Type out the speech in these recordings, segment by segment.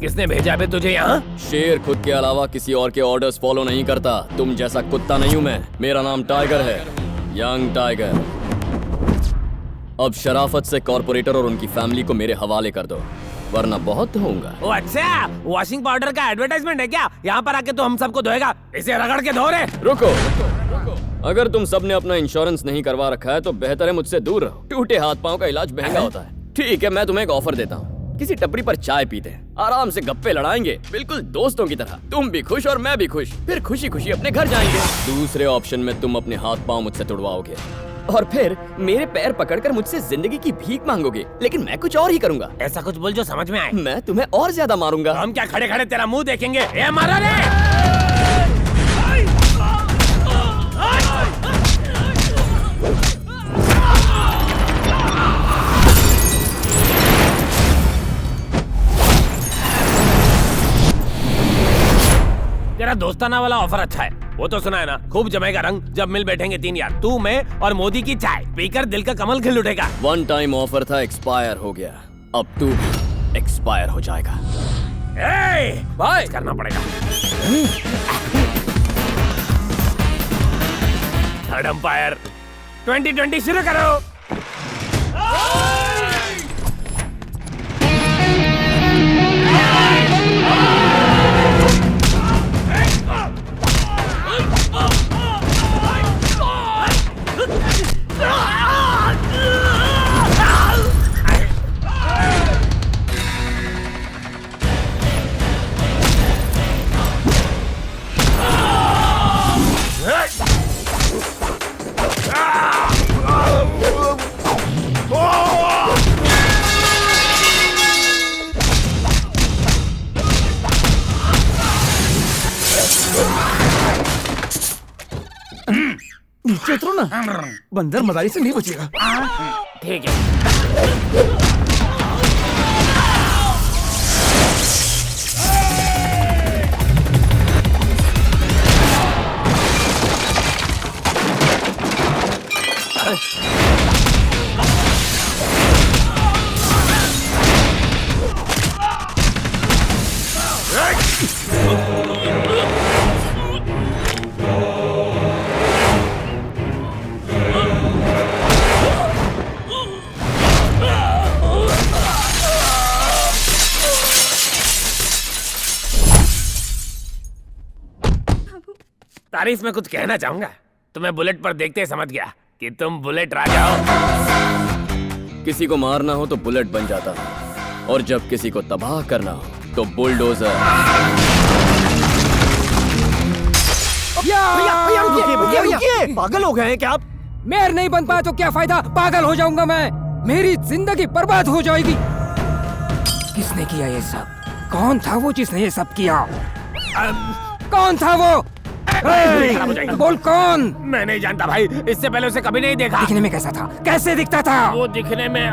किसने भेजा बे तुझे यहाँ? शेर खुद के अलावा किसी और के ऑर्डर्स फॉलो नहीं करता। तुम जैसा कुत्ता नहीं हूँ मैं। मेरा नाम टाइगर है, यंग टाइगर। अब शराफत से कॉर्पोरेटर और उनकी फैमिली को मेरे हवाले कर दो, वरना बहुत होऊंगा। ओ अच्छा, वॉशिंग पाउडर का एडवर्टाइजमेंट है क्या? यहाँ पर आके तो हम सबको धोएगा। इसे रगड़ के धो रे। रुको, अगर तुम सबने अपना इंश्योरेंस नहीं करवा रखा है तो बेहतर है मुझसे दूर रहो। टूटे हाथ पांव का इलाज महंगा होता है। ठीक है, मैं तुम्हें एक ऑफर देता हूँ। किसी टपरी पर चाय पीते हैं, आराम से गप्पे लड़ाएंगे, बिल्कुल दोस्तों की तरह। तुम भी खुश और मैं भी खुश, फिर खुशी खुशी अपने घर जाएंगे। दूसरे ऑप्शन में तुम अपने हाथ पांव मुझसे तुड़वाओगे और फिर मेरे पैर पकड़कर मुझसे जिंदगी की भीख मांगोगे, लेकिन मैं कुछ और ही करूंगा। ऐसा कुछ बोल जो समझ में आए। मैं तुम्हें और ज्यादा मारूंगा। हम क्या खड़े खड़े तेरा मुंह देखेंगे? ए मारो रे। तेरा दोस्ताना वाला ऑफर अच्छा है, वो तो सुना है ना। खूब जमेगा रंग जब मिल बैठेंगे तीन यार, तू मैं और मोदी की चाय पीकर दिल का कमल खिल उठेगा। वन टाइम ऑफर था, एक्सपायर हो गया। अब तू भी एक्सपायर हो जाएगा। भाई करना पड़ेगा। थर्ड अंपायर 2020 शुरू करो। नीचे उतरो ना, बंदर मदारी से नहीं बचेगा। ठीक है। तारीफ में कुछ कहना चाहूंगा। तुम्हें बुलेट पर देखते ही समझ गया कि तुम बुलेट राजा हो। किसी को मारना हो तो बुलेट बन जाता है, और जब किसी को तबाह करना हो तो बुलडोजर। रुकिए, पागल हो गए हैं क्या आप? मेयर नहीं बन पाया तो क्या फायदा, पागल हो जाऊंगा मैं। मेरी जिंदगी बर्बाद हो जाएगी। किसने किया ये सब? कौन था वो जिसने ये सब किया? कौन था वो? बोल कौन? मैं नहीं जानता भाई, इससे पहले उसे कभी नहीं देखा। दिखने में कैसा था? कैसे दिखता था? वो दिखने में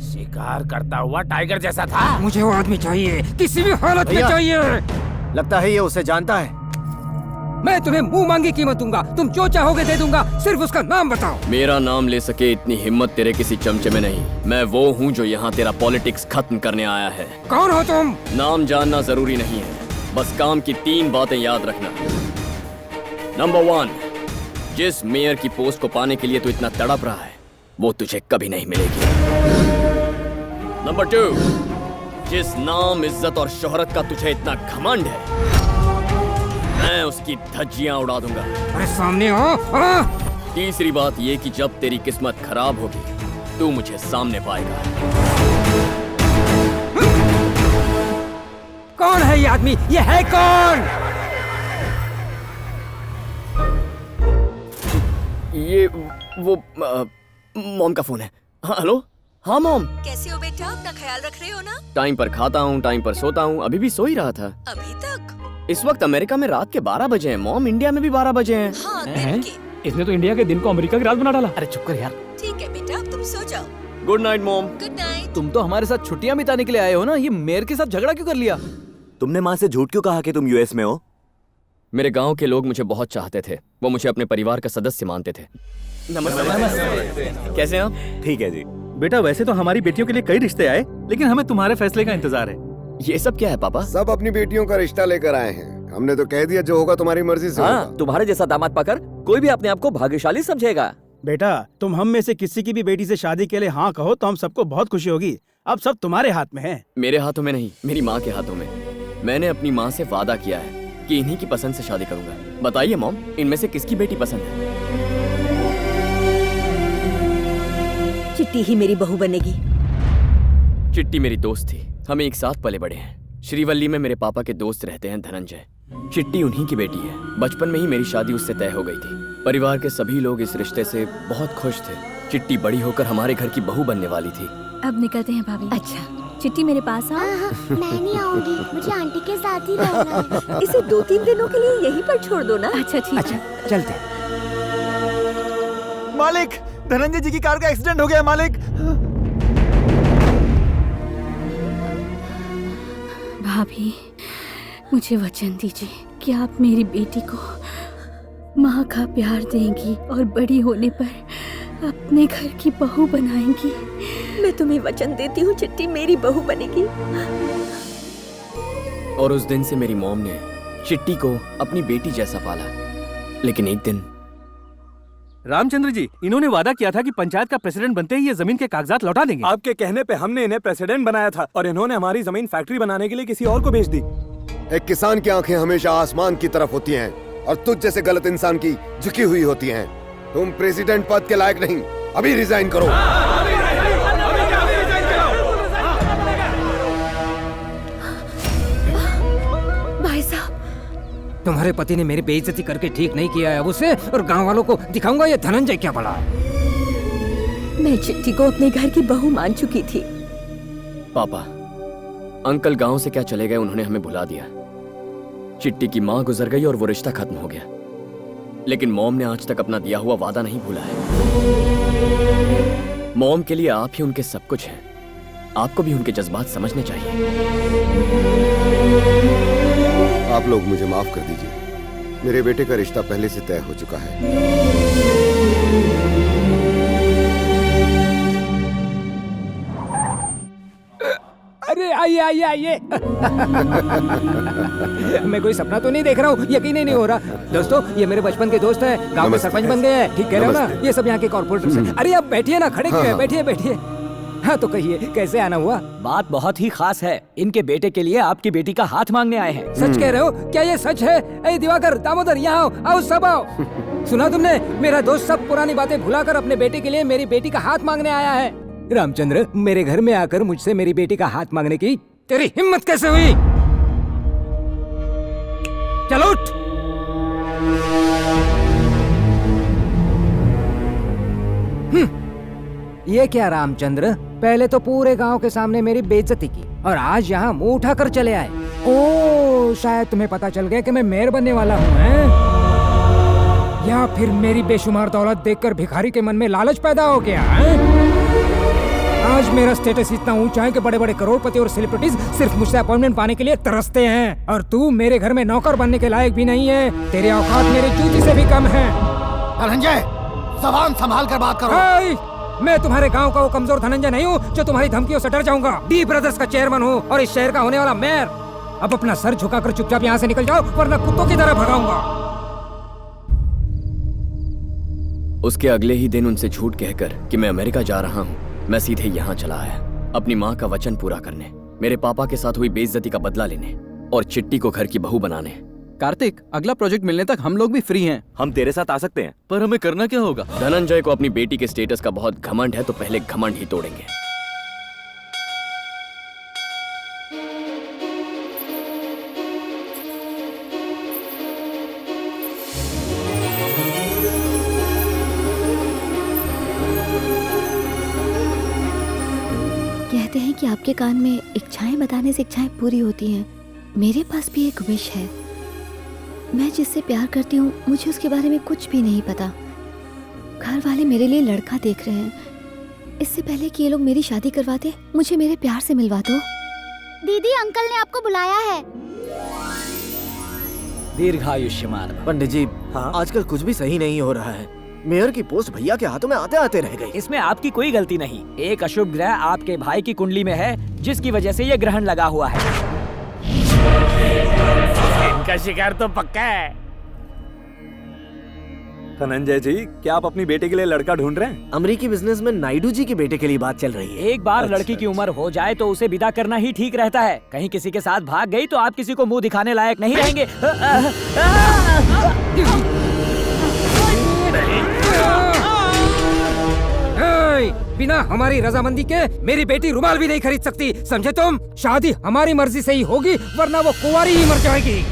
शिकार करता हुआ टाइगर जैसा था। मुझे वो आदमी चाहिए, किसी भी हालत में चाहिए। लगता है ये उसे जानता है। मैं तुम्हें मुंह मांगी कीमत दूंगा, तुम जो चाहोगे दे दूंगा, सिर्फ उसका नाम बताओ। मेरा नाम ले सके इतनी हिम्मत तेरे किसी चमचे में नहीं। मैं वो हूँ जो यहाँ तेरा पॉलिटिक्स खत्म करने आया है। कौन हो तुम? नाम जानना जरूरी नहीं है, बस काम की 3 बातें याद रखना। नंबर 1, जिस मेयर की पोस्ट को पाने के लिए तू इतना तड़प रहा है वो तुझे कभी नहीं मिलेगी। नंबर 2, जिस नाम, इज्जत और शोहरत का तुझे इतना घमंड है, मैं उसकी धज्जियां उड़ा दूंगा। अरे सामने हो। तीसरी बात ये कि जब तेरी किस्मत खराब होगी तू मुझे सामने पाएगा। कौन है ये आदमी? ये है कौन? ये वो मॉम का फोन है। हाँ, हेलो। हाँ मॉम। कैसे हो बेटा? अपना ख्याल रख रहे हो ना? टाइम पर खाता हूँ, टाइम पर सोता हूँ। अभी भी सो ही रहा था। अभी तक? इस वक्त अमेरिका में रात के 12 बजे हैं मॉम, इंडिया में भी 12 बजे हैं। हाँ, दिन के। इसने तो इंडिया के दिन को अमेरिका की रात बना डाला। अरे चुप कर यार। ठीक है बेटा, अब तुम सो जाओ। Good night mom. Good night. तुम तो हमारे साथ छुट्टियां बिताने के लिए आए हो ना, ये मेयर के साथ झगड़ा क्यों कर लिया? तुमने माँ से झूठ क्यों कहा कि तुम यूएस में हो? मेरे गांव के लोग मुझे बहुत चाहते थे, वो मुझे अपने परिवार का सदस्य मानते थे। नमस्ते। कैसे हैं आप? ठीक है जी। बेटा वैसे तो हमारी बेटियों के लिए कई रिश्ते आए, लेकिन हमें तुम्हारे फैसले का इंतजार है। ये सब क्या है पापा? सब अपनी बेटियों का रिश्ता लेकर आए हैं। हमने तो कह दिया जो होगा तुम्हारी मर्जी से होगा। हाँ, तुम्हारे जैसा दामाद पाकर कोई भी अपने आप को भाग्यशाली समझेगा। बेटा तुम हम में से किसी की भी बेटी से शादी के लिए हाँ कहो तो हम सबको बहुत खुशी होगी। अब सब तुम्हारे हाथ में है। मेरे हाथों में नहीं, मेरी माँ के हाथों में। मैंने अपनी माँ से वादा किया है कि इन्हीं की पसंद से शादी करूंगा। बताइए मॉम, इनमें से किसकी बेटी पसंद है? चिट्टी ही मेरी बहू बनेगी। चिट्टी मेरी दोस्त थी, हम एक साथ पले बड़े हैं। श्रीवल्ली में मेरे पापा के दोस्त रहते हैं धनंजय। चिट्टी उन्हीं की बेटी है। बचपन में ही मेरी शादी उससे तय हो गई थी। परिवार के सभी लोग इस रिश्ते से बहुत खुश थे। चिट्टी बड़ी होकर हमारे घर की बहू बनने वाली थी। अब निकलते हैं भाभी। अच्छा, चिट्टी मेरे पास आओ। मैं नहीं आऊंगी, मुझे आंटी के साथ ही रहना है। इसे 2-3 दिनों के लिए यहीं पर छोड़ दो ना। अच्छा ठीक है, चलते। मालिक, धनंजय जी की कार का एक्सीडेंट हो गया मालिक। भाभी मुझे वचन दीजिए कि आप मेरी बेटी को माँ का प्यार देंगी और बड़ी होने पर अपने घर की बहू बनाएंगी। मैं तुम्हें वचन देती हूँ, चिट्टी मेरी बहू बनेगी। और उस दिन से मेरी मॉम ने चिट्टी को अपनी बेटी जैसा पाला। लेकिन एक दिन रामचंद्र जी, इन्होंने वादा किया था कि पंचायत का प्रेसिडेंट बनते ही ये जमीन के कागजात लौटा देंगे। आपके कहने पे हमने इन्हें प्रेसिडेंट बनाया था और इन्होंने हमारी जमीन फैक्ट्री बनाने के लिए किसी और को बेच दी। एक किसान की आंखें हमेशा आसमान की तरफ होती हैं और तुझ जैसे गलत इंसान की झुकी हुई होती हैं। तुम प्रेसिडेंट पद के लायक नहीं, अभी रिजाइन करो। भाई साहब, तुम्हारे पति ने मेरी बेइज्जती करके ठीक नहीं किया है उसे, और गांव वालों को दिखाऊंगा ये धनंजय क्या बड़ा है। मैं चिट्टी को अपने घर की बहू मान चुकी थी। पापा, अंकल गांव से क्या चले गए, उन्होंने हमें भुला दिया। चिट्टी की माँ गुजर गई और वो रिश्ता खत्म हो गया। लेकिन मॉम ने आज तक अपना दिया हुआ वादा नहीं भूला है। मॉम के लिए आप ही उनके सब कुछ हैं। आपको भी उनके जज्बात समझने चाहिए। आप लोग मुझे माफ कर दीजिए, मेरे बेटे का रिश्ता पहले से तय हो चुका है। अरे आइए आइए आइए। मैं कोई सपना तो नहीं देख रहा हूँ, यकीन ही नहीं हो रहा। दोस्तों, ये मेरे बचपन के दोस्त हैं, गांव में सरपंच बन गए हैं। ठीक कह रहे हो ना? ये सब यहाँ के कॉर्पोरेटर्स हैं। अरे आप बैठिए ना, खड़े क्यों हैं? बैठिए बैठिए। हाँ तो कहिए, कैसे आना हुआ? बात बहुत ही खास है। इनके बेटे के लिए आपकी बेटी का हाथ मांगने आए हैं। सच कह रहे हो? क्या ये सच है? ए दिवाकर, दामोदर, यहाँ आओ, आओ सब आओ। सुना तुमने? मेरा दोस्त सब पुरानी बातें भुलाकर अपने बेटे के लिए मेरी बेटी का हाथ मांगने आया है। रामचंद्र, मेरे घर में आकर मुझसे मेरी बेटी का हाथ मांगने की तेरी हिम्मत कैसे हुई? चलो उठ। ये क्या रामचंद्र, पहले तो पूरे गांव के सामने मेरी बेइज्जती की और आज यहाँ मुंह उठाकर चले आए। ओ, शायद तुम्हें पता चल गया कि मैं मेयर बनने वाला हूँ, हैं? या फिर मेरी बेशुमार दौलत देखकर भिखारी के मन में लालच पैदा हो गया है? आज मेरा स्टेटस इतना ऊंचा है कि बड़े बड़े करोड़पति और सेलिब्रिटीज सिर्फ मुझसे अपॉइंटमेंट पाने के लिए तरसते हैं, और तू मेरे घर में नौकर बनने के लायक भी नहीं है। तेरे औकात मेरी जूती से भी कम है। धनंजय, ज़बान संभाल कर बात करो। मैं तुम्हारे गांव का वो कमजोर धनंजय नहीं हूँ जो तुम्हारी धमकियों से डर जाऊंगा। डी ब्रदर्स का चेयरमैन हूँ और इस शहर का होने वाला मेयर। अब अपना सर झुकाकर चुपचाप यहाँ से निकल जाओ, वरना कुत्तों की तरह भगाऊंगा। उसके अगले ही दिन उनसे झूठ कहकर कि मैं अमेरिका जा रहा हूँ, मैं सीधे यहाँ चला आया अपनी माँ का वचन पूरा करने, मेरे पापा के साथ हुई बेइज्जती का बदला लेने और चिट्टी को घर की बहू बनाने। कार्तिक, अगला प्रोजेक्ट मिलने तक हम लोग भी फ्री हैं। हम तेरे साथ आ सकते हैं, पर हमें करना क्या होगा? धनंजय को अपनी बेटी के स्टेटस का बहुत घमंड है, तो पहले घमंड ही तोड़ेंगे। कहते हैं कि आपके कान में इच्छाएं बताने से इच्छाएं पूरी होती हैं। मेरे पास भी एक विश है। मैं जिससे प्यार करती हूँ, मुझे उसके बारे में कुछ भी नहीं पता। घर वाले मेरे लिए लड़का देख रहे हैं। इससे पहले कि ये लोग मेरी शादी करवाते, मुझे मेरे प्यार से मिलवा दो। दीदी, अंकल ने आपको बुलाया है। दीर्घायुष्मान। पंडित जी, आजकल कुछ भी सही नहीं हो रहा है। मेयर की पोस्ट भैया के हाथों में आते आते रह गई। इसमें आपकी कोई गलती नहीं। एक अशुभ ग्रह आपके भाई की कुंडली में है, जिसकी वजह से ये ग्रहण लगा हुआ है। इनका शिकार तो पक्का है। धनंजय जी, क्या आप अपनी बेटे के लिए लड़का ढूंढ रहे हैं? अमेरिकी बिजनेस में नायडू जी की बेटे के लिए बात चल रही है। एक बार लड़की की उम्र हो जाए तो उसे विदा करना ही ठीक रहता है। कहीं किसी के साथ भाग गई तो आप किसी को मुंह दिखाने लायक नहीं रहेंगे। बिना हमारी रजामंदी के मेरी बेटी रुमाल भी नहीं खरीद सकती, समझे तुम? शादी हमारी मर्जी से ही होगी, वरना वो कुंवारी ही मर जाएगी।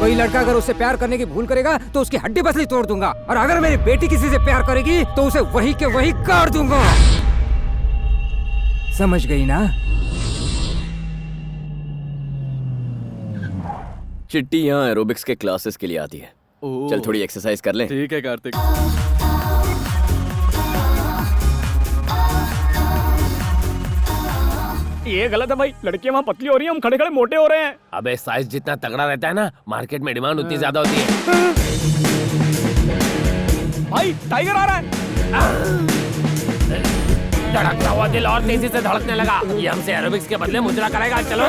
कोई लड़का अगर उससे प्यार करने की भूल करेगा तो उसकी हड्डी पसली तोड़ दूंगा, और अगर मेरी बेटी किसी से प्यार करेगी तो उसे वही के वही काट दूंगा। समझ गई ना? चिट्टी यहाँ एरोबिक्स के क्लासेस के लिए आती है। चल थोड़ी एक्सरसाइज कर लें। ठीक है कार्तिक। ये गलत है भाई, लड़कियां वहाँ पतली हो रही हैं, हम खड़े खड़े मोटे हो रहे हैं। अबे साइज जितना तगड़ा रहता है ना, मार्केट में डिमांड उतनी ज्यादा होती है। भाई टाइगर आ रहा है। धड़कता हुआ दिल और तेजी से धड़कने लगा। ये हमसे एरोबिक्स के बदले मुजरा कराएगा। चलो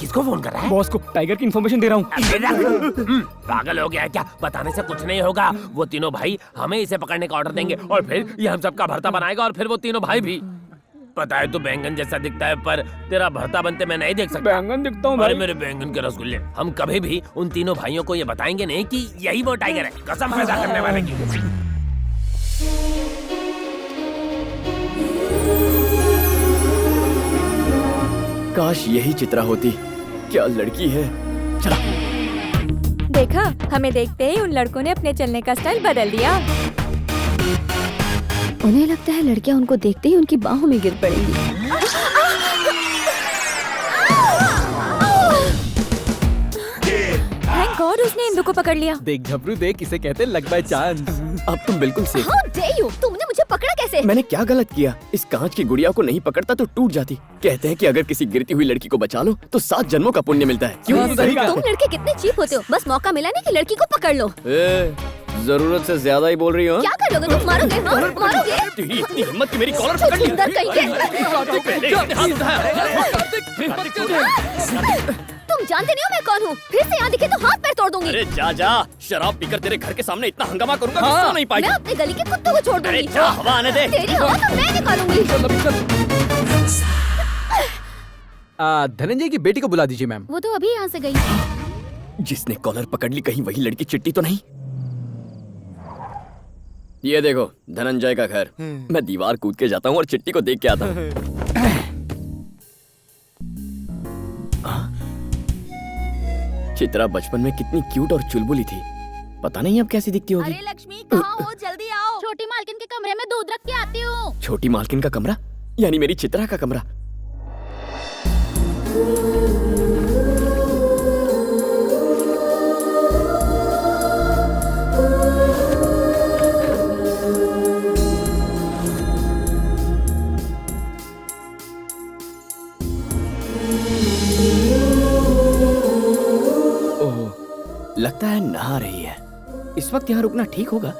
किसको फोन कर रहा है? बॉस को टाइगर की इन्फॉर्मेशन दे रहा हूँ। पागल हो गया है क्या? बताने से कुछ नहीं होगा। वो तीनों भाई हमें इसे पकड़ने का ऑर्डर देंगे और फिर ये हम सबका भरता बनाएगा, और फिर वो तीनों भाई भी। पता है तू बैंगन जैसा दिखता है, पर तेरा भरता बनते मैं नहीं देख सकता। बैंगन दिखता हूँ भाई। मेरे बैंगन के रसगुल्ले। हम कभी भी उन तीनों भाइयों को ये बताएंगे नहीं कि यही वो टाइगर है, कसम पैदा करने वाले की। काश यही चित्रा होती। क्या लड़की है। चला। देखा, हमें देखते ही उन लड़कों ने अपने चलने का स्टाइल बदल दिया। उन्हें लगता है लड़कियां उनको देखते ही उनकी बाहों में गिर पड़ेंगी। थैंक गॉड उसने इंदु को पकड़ लिया। देख झबरू देख, इसे कहते हैं लक बाय चांस। अब तुम बिल्कुल सेफ। How dare you? तुमने मुझे पकड़ा कैसे? मैंने क्या गलत किया? इस कांच की गुड़िया को नहीं पकड़ता तो टूट जाती। कहते हैं कि अगर किसी गिरती हुई लड़की को बचा लो तो 7 जन्मों का पुण्य मिलता है। क्यों? तुम लड़के कितने चीप होते हो। बस मौका मिला नहीं कि लड़की को पकड़ लो। जरूरत से ज्यादा ही बोल रही हो। क्या कर लोगे तुम? मारोगे? हाँ? मारोगे? तेरी इतनी हिम्मत कि मेरी कॉलर पकड़ ली। सुंदर कहीं तुम जानते नहीं हो मैं कौन हूँ। फिर से यहाँ दिखे तो हाथ पैर तोड़ दूंगी। अरे जा जा, शराब पीकर तेरे घर के सामने इतना हंगामा करूंगा कि सो नहीं पाएगी। मैं अपने गली के कुत्तों को छोड़ दूंगी। अरे जा, हवा आने दे। तेरी हवा तो मैं निकालूंगी। धनंजय की बेटी को बुला दीजिए मैम। वो तो अभी यहाँ से गई। जिसने कॉलर पकड़ ली कहीं वही लड़की चिट्टी तो नहीं? ये देखो धनंजय का घर। मैं दीवार कूद के जाता हूँ और चिट्टी को देख के आता हूँ। चित्रा बचपन में कितनी क्यूट और चुलबुली थी, पता नहीं अब कैसी दिखती होगी। अरे लक्ष्मी कहाँ हो? जल्दी आओ। छोटी मालकिन के कमरे में दूध रख के आती हूँ। छोटी मालकिन का कमरा? यानी मेरी चित्रा का कमरा। लगता है नहा रही है। इस वक्त यहाँ रुकना ठीक होगा?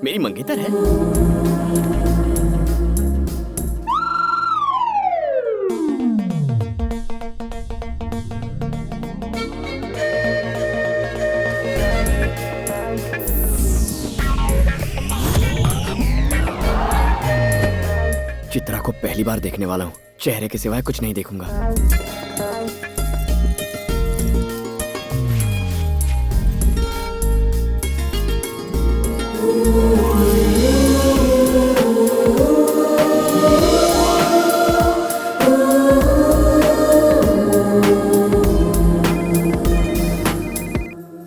मेरी मंगेतर है। चित्रा को पहली बार देखने वाला हूँ। चेहरे के सिवाय कुछ नहीं देखूंगा।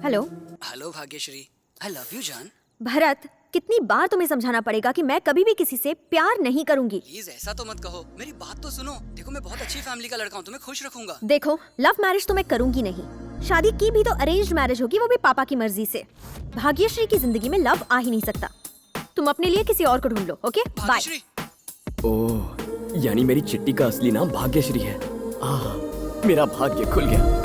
Hello hello Bhagyashree, I love you जान। भरत, कितनी बार तुम्हें समझाना पड़ेगा कि मैं कभी भी किसी से प्यार नहीं करूंगी। प्लीज ऐसा तो मत कहो, मेरी बात तो सुनो। देखो मैं बहुत अच्छी फैमिली का लड़का हूँ, तुम्हें खुश रखूंगा। देखो, लव मैरिज तो मैं करूंगी नहीं। शादी की भी तो अरेंज्ड मैरिज होगी, वो भी पापा की मर्जी से। भाग्यश्री की जिंदगी में लव आ ही नहीं सकता। तुम अपने लिए किसी और को ढूंढ लो। Okay bye. ओह, यानी मेरी चिट्टी का असली नाम भाग्यश्री है। मेरा भाग्य खुल गया।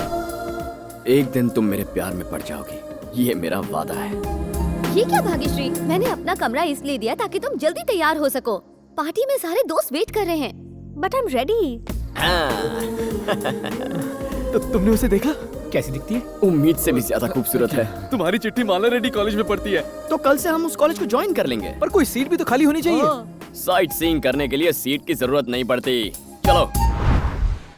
एक दिन तुम मेरे प्यार में पड़ जाओगी ये मेरा वादा है। ये क्या भाग्यश्री, मैंने अपना कमरा इसलिए दिया ताकि तुम जल्दी तैयार हो सको। पार्टी में सारे दोस्त वेट कर रहे हैं। But I am ready. तो तुमने उसे देखा? कैसी दिखती है? उम्मीद से भी ज्यादा खूबसूरत है। तुम्हारी चिट्ठी माला रेड्डी कॉलेज में पढ़ती है। तो कल से हम उस कॉलेज को ज्वाइन कर लेंगे। पर कोई सीट भी तो खाली होनी चाहिए। साइट सीइंग करने के लिए सीट की जरूरत नहीं पड़ती। चलो।